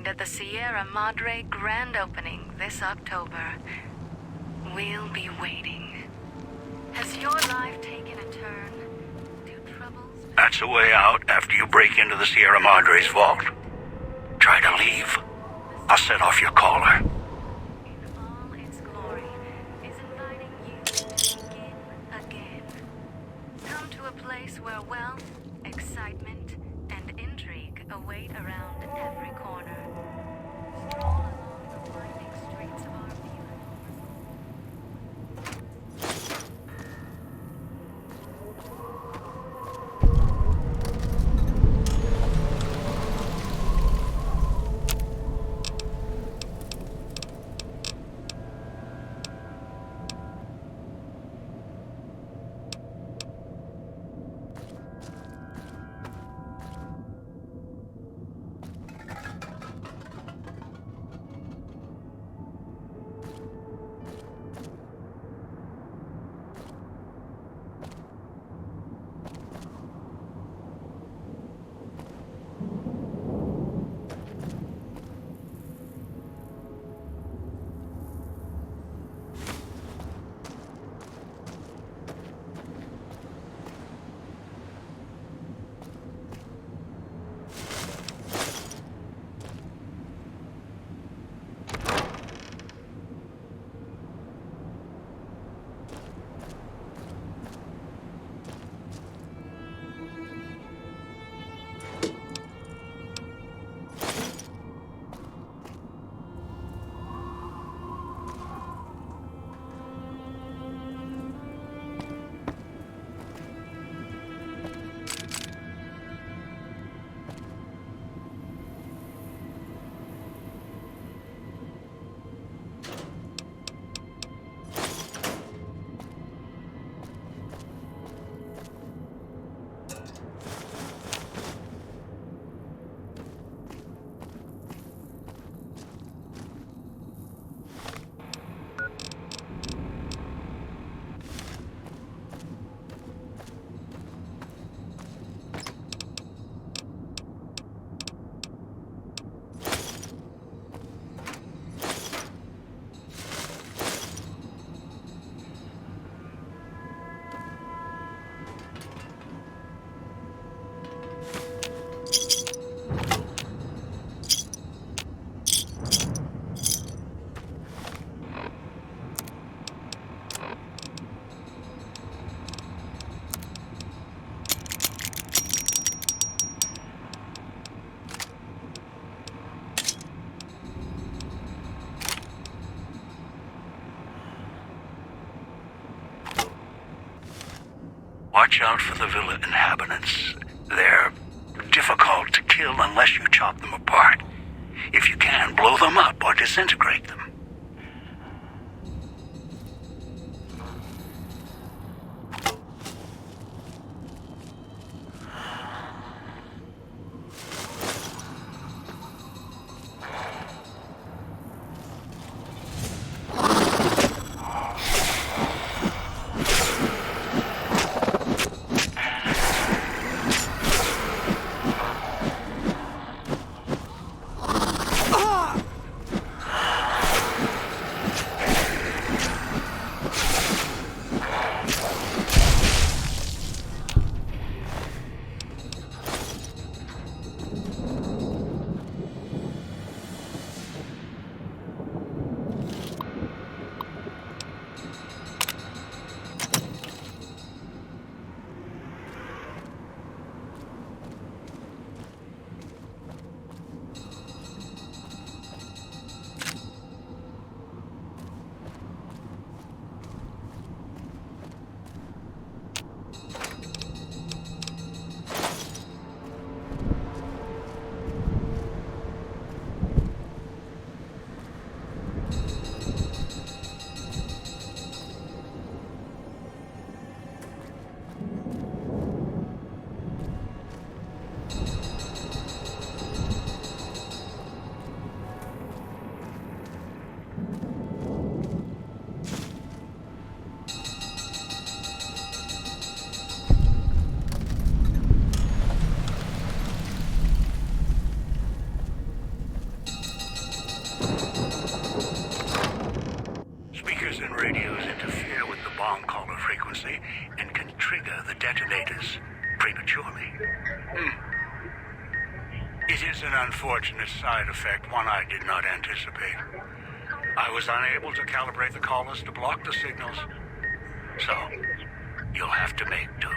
find at the Sierra Madre grand opening this October. We'll be waiting. Has your life taken a turn? Do troubles... That's a way out after you break into the Sierra Madre's vault. Try to leave. I'll set off your caller. in all its glory is inviting you to begin again. Come to a place where wealth, excitement, and intrigue await around every corner. Stroll along the winding streets of our beautiful Watch out for the villa inhabitants. They're difficult to kill unless you chop them apart. If you can, blow them up or disintegrate them. unfortunate side effect, one I did not anticipate. I was unable to calibrate the callers to block the signals, so you'll have to make do.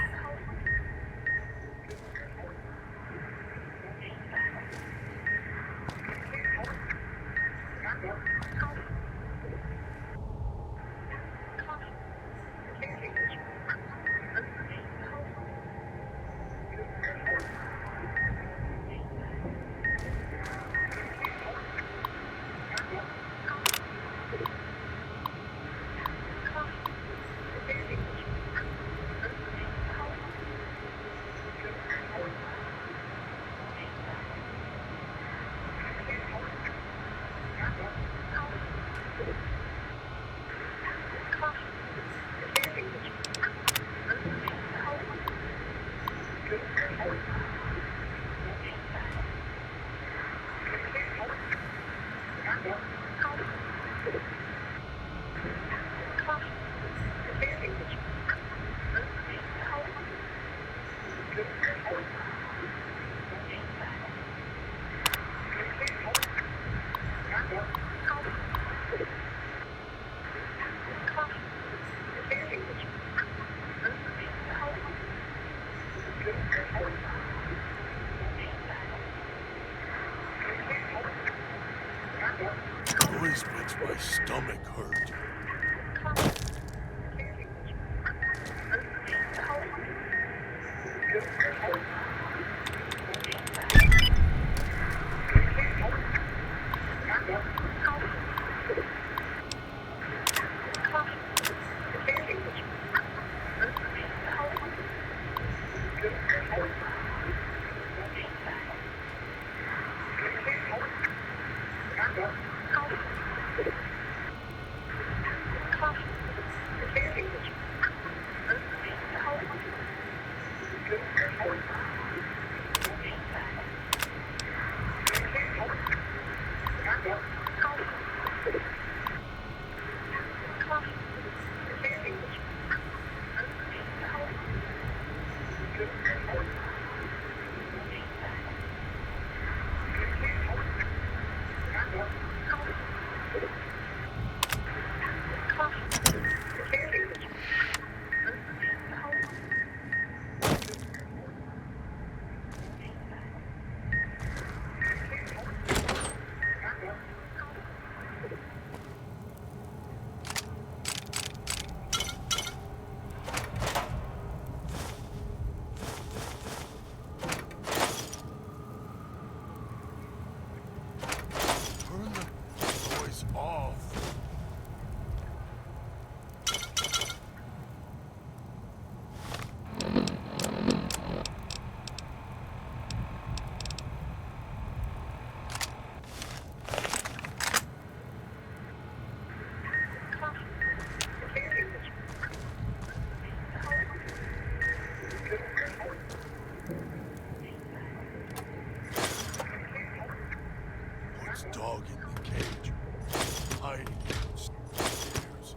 Noise makes my stomach hurt. Turn the noise off. Puts dog in the cage, hiding downstairs.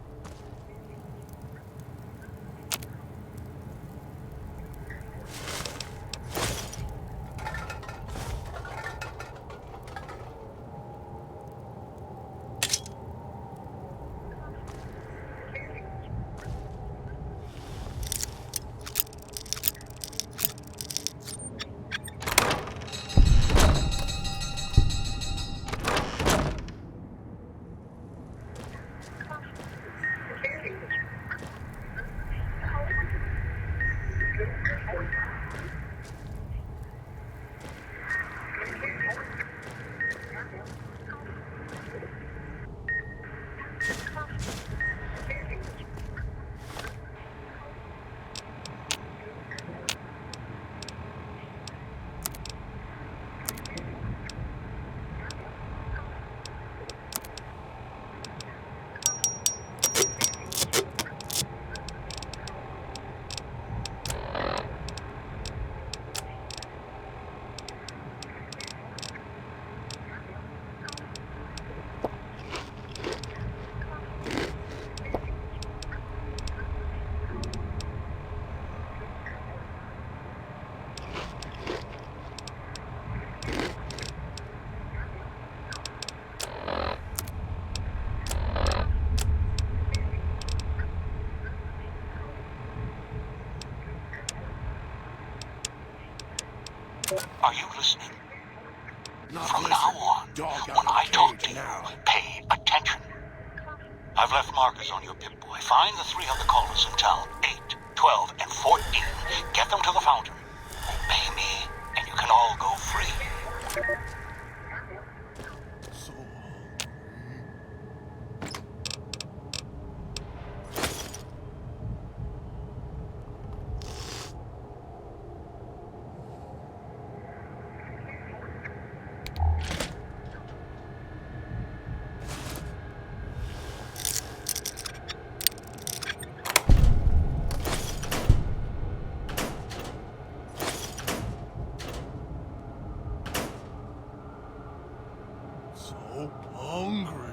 Are you listening? Not From listen, now on, dog when out I of talk cage to you, now. pay attention. I've left markers on your Pip-Boy. Find the 3 other callers in town, 8, 12, and 14. Get them to the fountain. Obey me, and you can all go free. So hungry.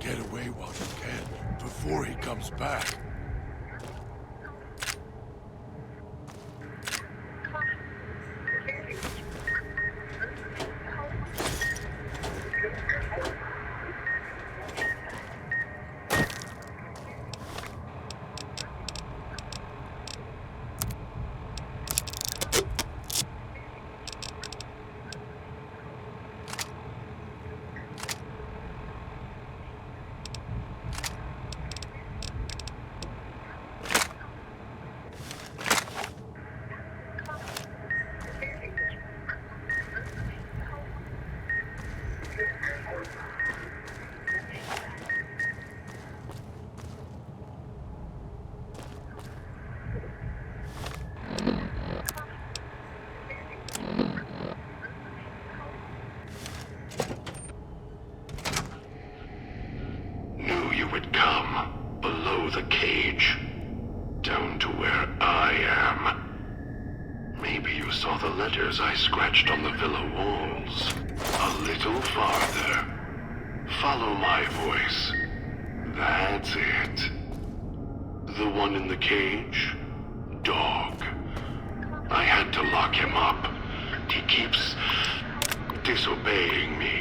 Get away while you can, before he comes back. Knew you would come below the cage, down to where I am. Maybe you saw the letters I scratched on the villa walls. A little farther. Follow my voice. That's it. The one in the cage? Dog. I had to lock him up. He keeps disobeying me.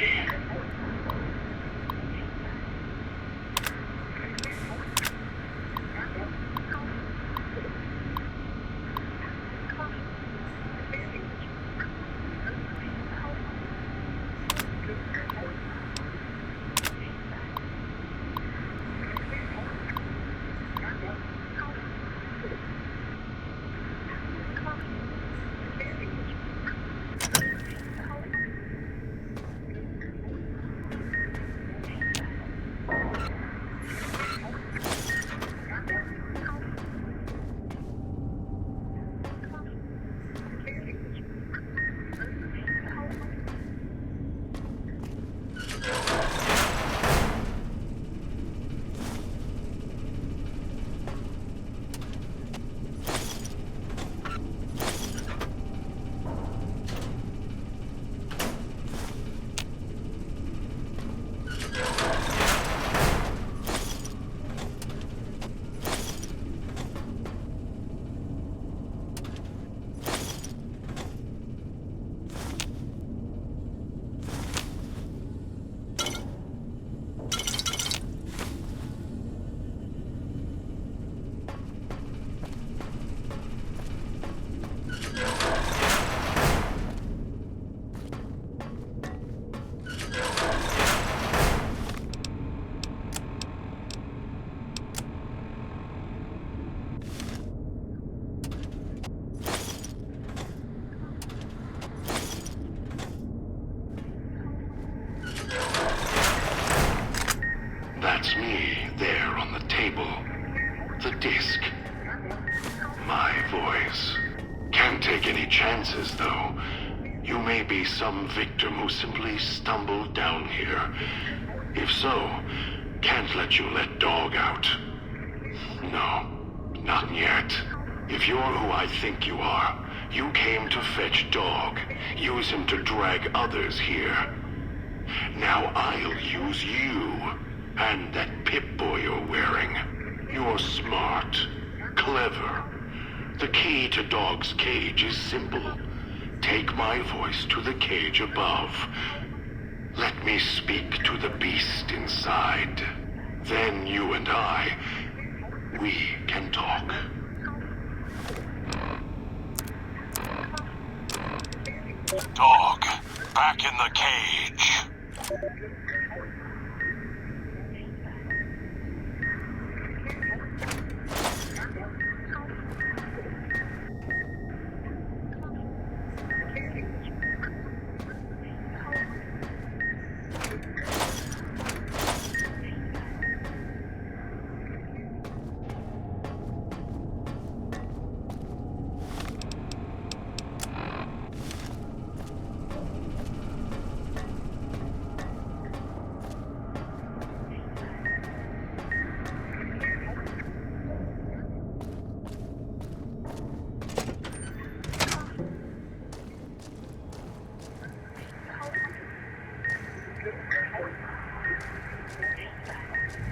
That's me, there on the table. The disc. My voice. Can't take any chances, though. You may be some victim who simply stumbled down here. If so, can't let you let Dog out. No, not yet. If you're who I think you are, you came to fetch Dog. Use him to drag others here. Now I'll use you, and that Pip-Boy you're wearing. You're smart, clever. The key to Dog's cage is simple. Take my voice to the cage above. Let me speak to the beast inside. Then you and I, we can talk. Dog, back in the cage.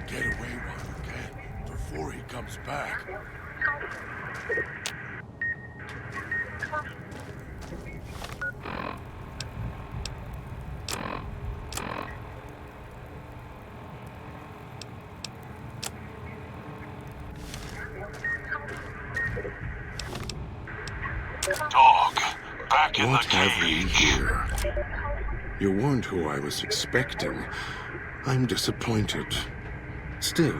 Get away while you can, before he comes back. Dog, back in What the have we cage. here? You weren't who I was expecting. I'm disappointed. Still,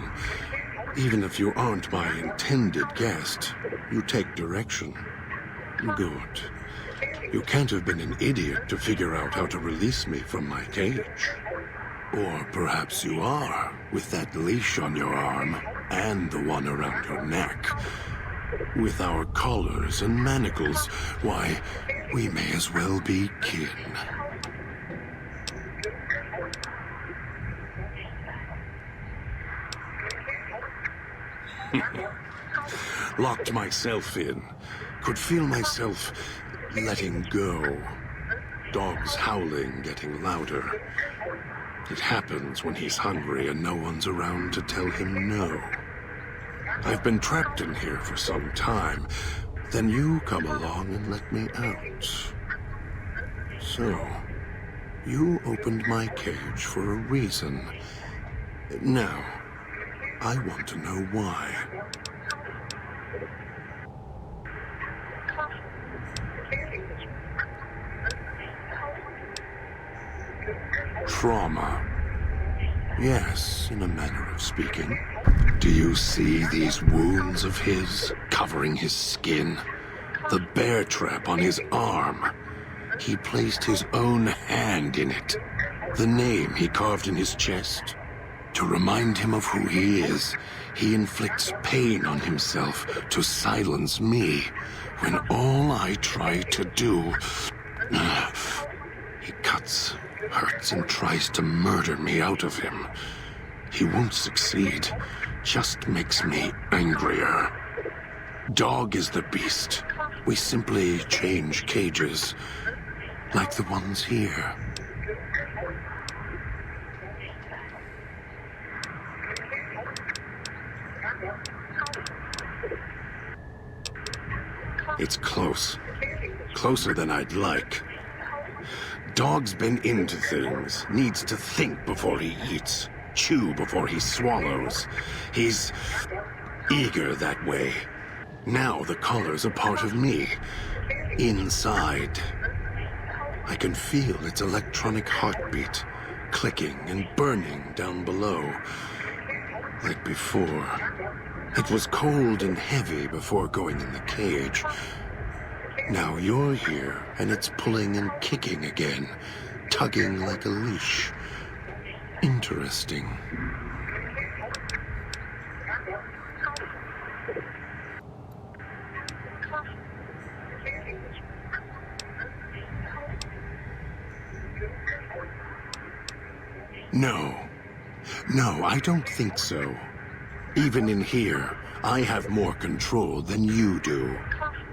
even if you aren't my intended guest, you take direction. Good. You can't have been an idiot to figure out how to release me from my cage. Or perhaps you are, with that leash on your arm and the one around your neck. With our collars and manacles, why, we may as well be kin. Locked myself in. Could feel myself letting go. Dogs howling, getting louder. It happens when he's hungry and no one's around to tell him no. I've been trapped in here for some time. Then you come along and let me out. So, you opened my cage for a reason. Now, I want to know why. Trauma. Yes, in a manner of speaking. Do you see these wounds of his covering his skin? The bear trap on his arm. He placed his own hand in it. The name he carved in his chest. To remind him of who he is, he inflicts pain on himself to silence me, when all I try to do... He cuts, hurts, and tries to murder me out of him. He won't succeed, just makes me angrier. Dog is the beast. We simply change cages, like the ones here. It's close. Closer than I'd like. Dog's been into things, needs to think before he eats, chew before he swallows. He's eager that way. Now the collar's a part of me. Inside. I can feel its electronic heartbeat, clicking and burning down below. Like before. It was cold and heavy before going in the cage. Now you're here, and it's pulling and kicking again, tugging like a leash. Interesting. No. No, I don't think so. Even in here, I have more control than you do.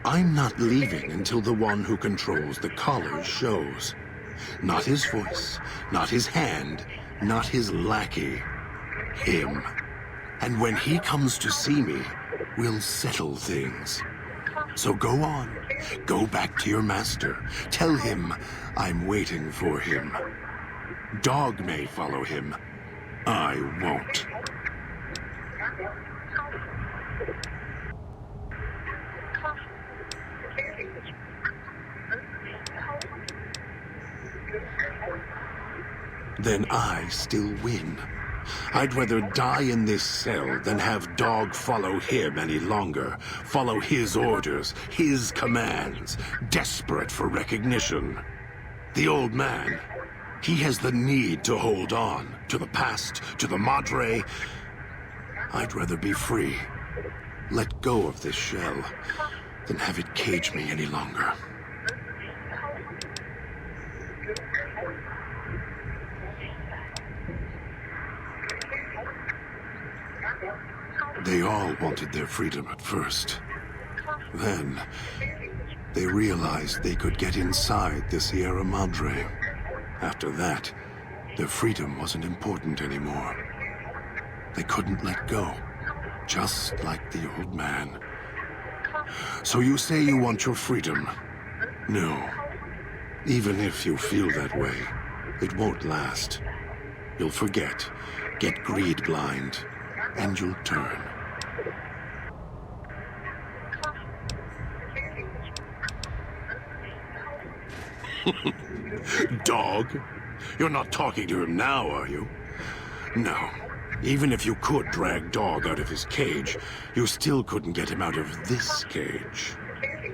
I'm not leaving until the one who controls the collars shows. Not his voice, not his hand, not his lackey. Him. And when he comes to see me, we'll settle things. So go on. Go back to your master. Tell him I'm waiting for him. Dog may follow him. I won't. Then I still win. I'd rather die in this cell than have Dog follow him any longer. Follow his orders, his commands, desperate for recognition. The old man, he has the need to hold on, to the past, to the Madre. I'd rather be free. Let go of this shell than have it cage me any longer. They all wanted their freedom at first. Then, they realized they could get inside the Sierra Madre. After that, their freedom wasn't important anymore. They couldn't let go, just like the old man. So you say you want your freedom? No. Even if you feel that way, it won't last. You'll forget, get greed blind, and you'll turn. Dog? You're not talking to him now, are you? No. Even if you could drag Dog out of his cage, you still couldn't get him out of this cage.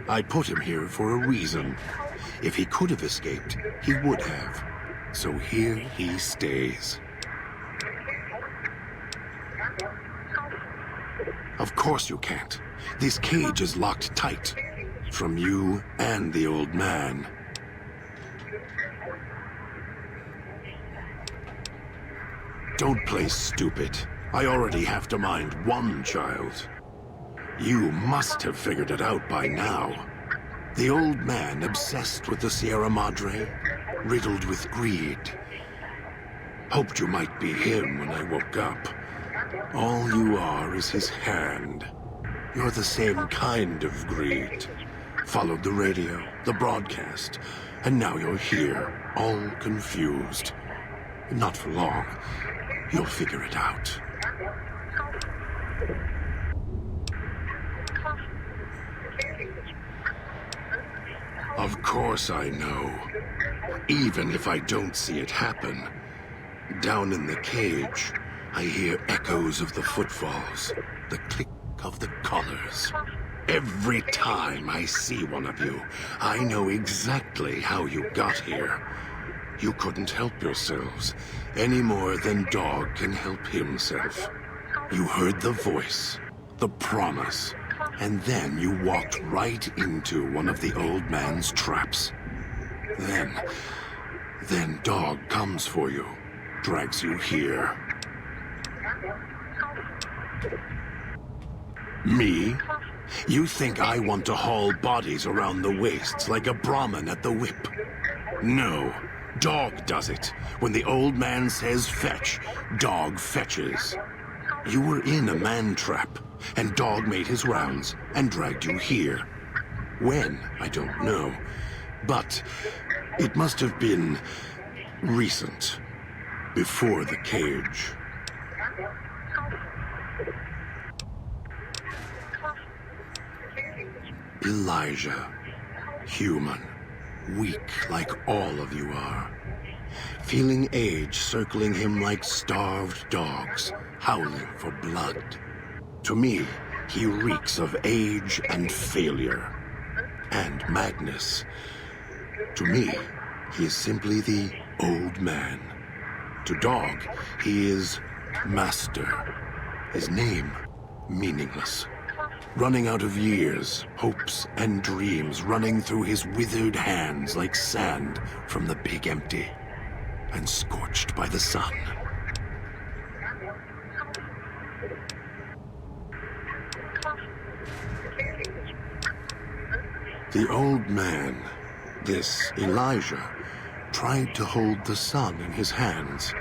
I put him here for a reason. If he could have escaped, he would have. So here he stays. Of course you can't. This cage is locked tight. From you and the old man. Don't play stupid. I already have to mind one child. You must have figured it out by now. The old man obsessed with the Sierra Madre, riddled with greed. Hoped you might be him when I woke up. All you are is his hand. You're the same kind of greed. Followed the radio, the broadcast, and now you're here, all confused. Not for long. You'll figure it out. Of course I know. Even if I don't see it happen. Down in the cage, I hear echoes of the footfalls, the click of the collars. Every time I see one of you, I know exactly how you got here. You couldn't help yourselves, any more than Dog can help himself. You heard the voice, the promise, and then you walked right into one of the old man's traps. Then Dog comes for you, drags you here. Me? You think I want to haul bodies around the wastes like a Brahmin at the whip? No. Dog does it. When the old man says fetch, Dog fetches. You were in a man trap, and Dog made his rounds and dragged you here. When, I don't know. But it must have been recent. Before the cage. Elijah. Human. Weak like all of you are. Feeling age circling him like starved dogs, howling for blood. To me, he reeks of age and failure. And madness. To me, he is simply the old man. To Dog, he is Master. His name, meaningless. Running out of years, hopes and dreams running through his withered hands like sand from the big empty, and scorched by the sun. The old man, this Elijah, tried to hold the sun in his hands.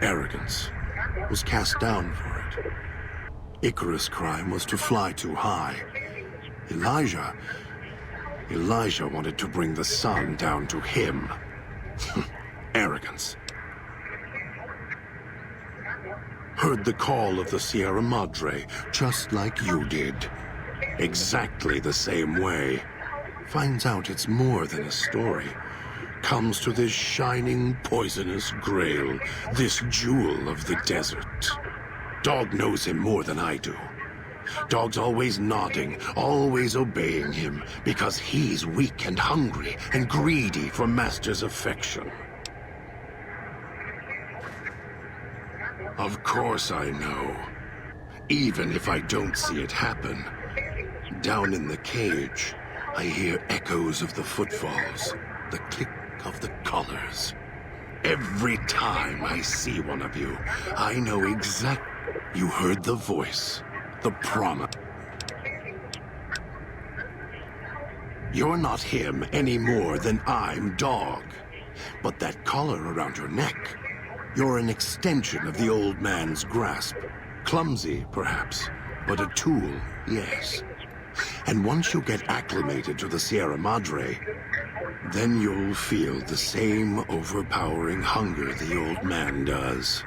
Arrogance was cast down for it. Icarus' crime was to fly too high. Elijah wanted to bring the sun down to him. Arrogance. Heard the call of the Sierra Madre, just like you did. Exactly the same way. Finds out it's more than a story. Comes to this shining, poisonous grail, this jewel of the desert. Dog knows him more than I do. Dog's always nodding, always obeying him, because he's weak and hungry and greedy for Master's affection. Of course I know. Even if I don't see it happen. Down in the cage, I hear echoes of the footfalls, the click of the collars. Every time I see one of you, I know exactly. You heard the voice, the promise. You're not him any more than I'm Dog. But that collar around your neck, you're an extension of the old man's grasp. Clumsy, perhaps, but a tool, yes. And once you get acclimated to the Sierra Madre, then you'll feel the same overpowering hunger the old man does.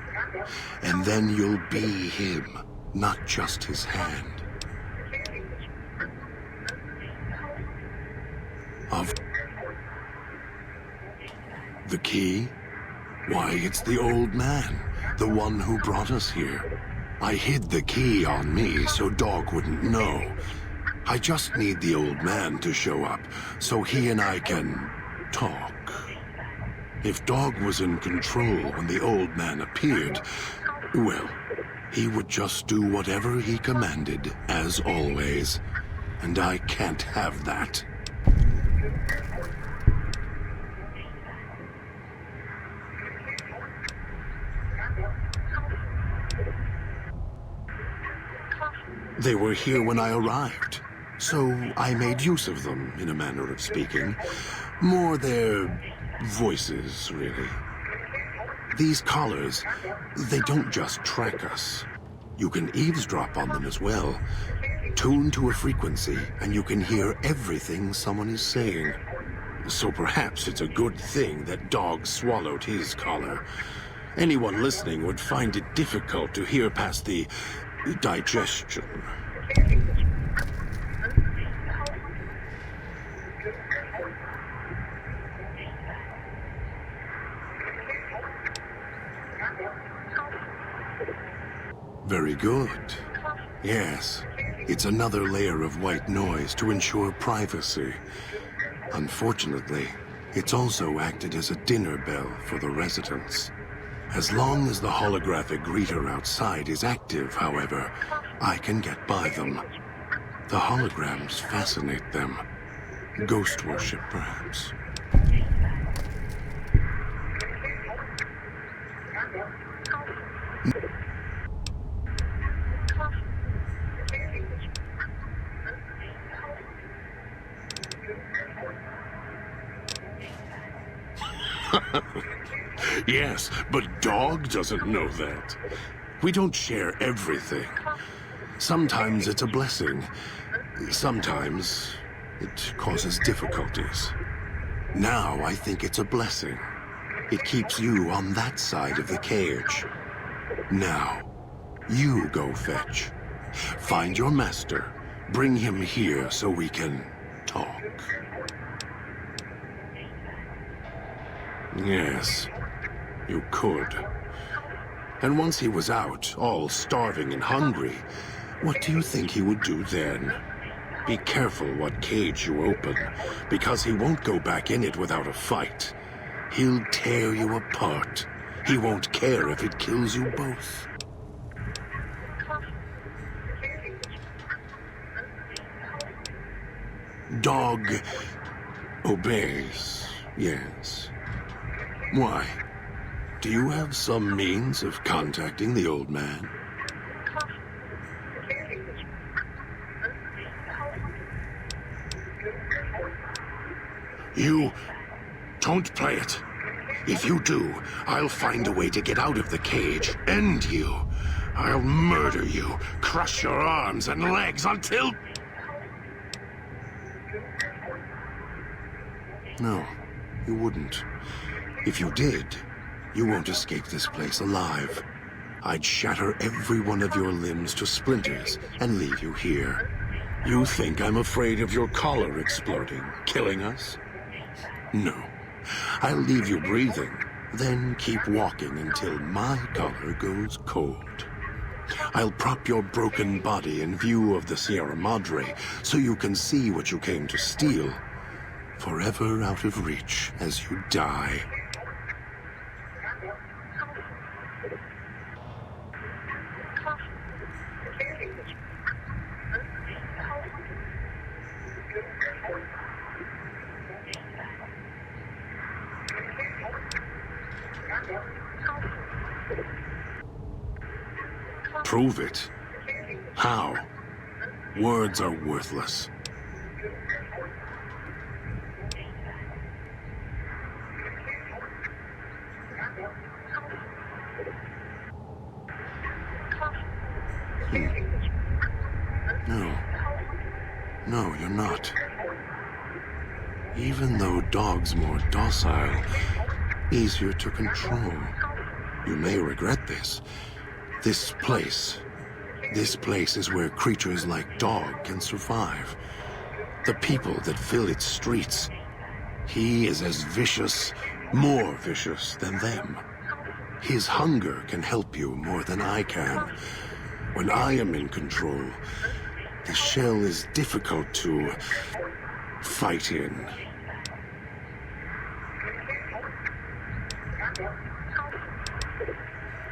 And then you'll be him, not just his hand. Of the key? Why, it's the old man, the one who brought us here. I hid the key on me so Dog wouldn't know. I just need the old man to show up, so he and I can talk. If Dog was in control when the old man appeared, well, he would just do whatever he commanded, as always. And I can't have that. They were here when I arrived, so I made use of them, in a manner of speaking. More their voices, really. These collars, they don't just track us. You can eavesdrop on them as well. Tune to a frequency, and you can hear everything someone is saying. So perhaps it's a good thing that Dog swallowed his collar. Anyone listening would find it difficult to hear past the digestion. Very good. Yes, it's another layer of white noise to ensure privacy. Unfortunately, it's also acted as a dinner bell for the residents. As long as the holographic greeter outside is active, however, I can get by them. The holograms fascinate them. Ghost worship, perhaps. Yes, but Dog doesn't know that. We don't share everything. Sometimes it's a blessing. Sometimes it causes difficulties. Now I think it's a blessing. It keeps you on that side of the cage. Now, you go fetch. Find your master. Bring him here so we can talk. Yes, you could. And once he was out, all starving and hungry, what do you think he would do then? Be careful what cage you open, because he won't go back in it without a fight. He'll tear you apart. He won't care if it kills you both. Dog obeys, yes. Why? Do you have some means of contacting the old man? You don't play it. If you do, I'll find a way to get out of the cage, end you. I'll murder you, crush your arms and legs until... No, you wouldn't. If you did, you won't escape this place alive. I'd shatter every one of your limbs to splinters and leave you here. You think I'm afraid of your collar exploding, killing us? No. I'll leave you breathing, then keep walking until my collar goes cold. I'll prop your broken body in view of the Sierra Madre so you can see what you came to steal, forever out of reach as you die. Prove it. How? Words are worthless. No. No, you're not. Even though Dog's more docile, easier to control. You may regret this. This place is where creatures like Dog can survive. The people that fill its streets. He is as vicious, more vicious than them. His hunger can help you more than I can. When I am in control, the shell is difficult to fight in.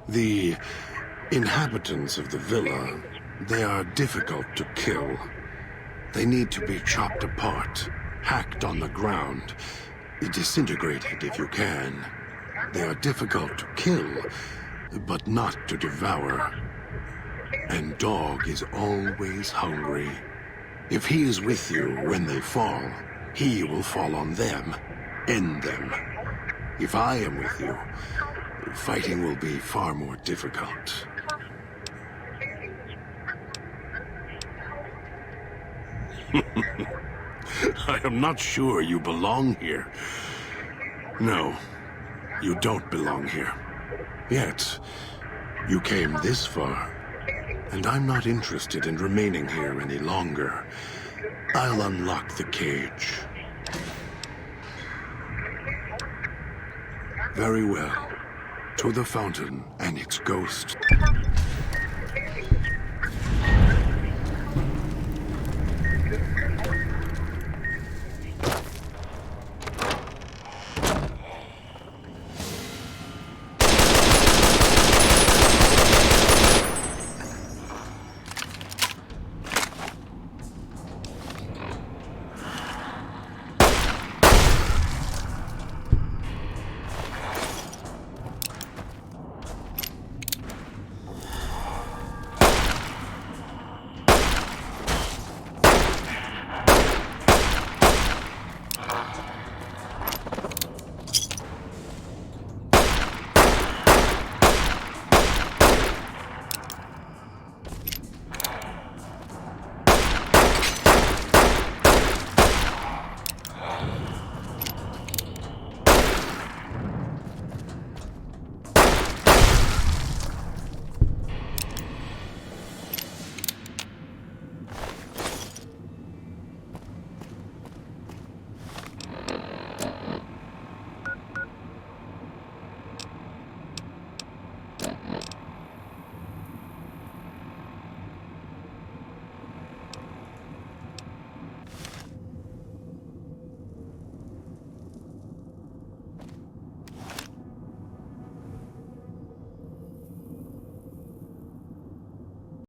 The inhabitants of the villa, they are difficult to kill. They need to be chopped apart, hacked on the ground, disintegrated if you can. They are difficult to kill, but not to devour. And Dog is always hungry. If he is with you when they fall, he will fall on them, end them. If I am with you, fighting will be far more difficult. I am not sure you belong here. No, you don't belong here. Yet, you came this far, and I'm not interested in remaining here any longer. I'll unlock the cage. Very well. To the fountain and its ghost.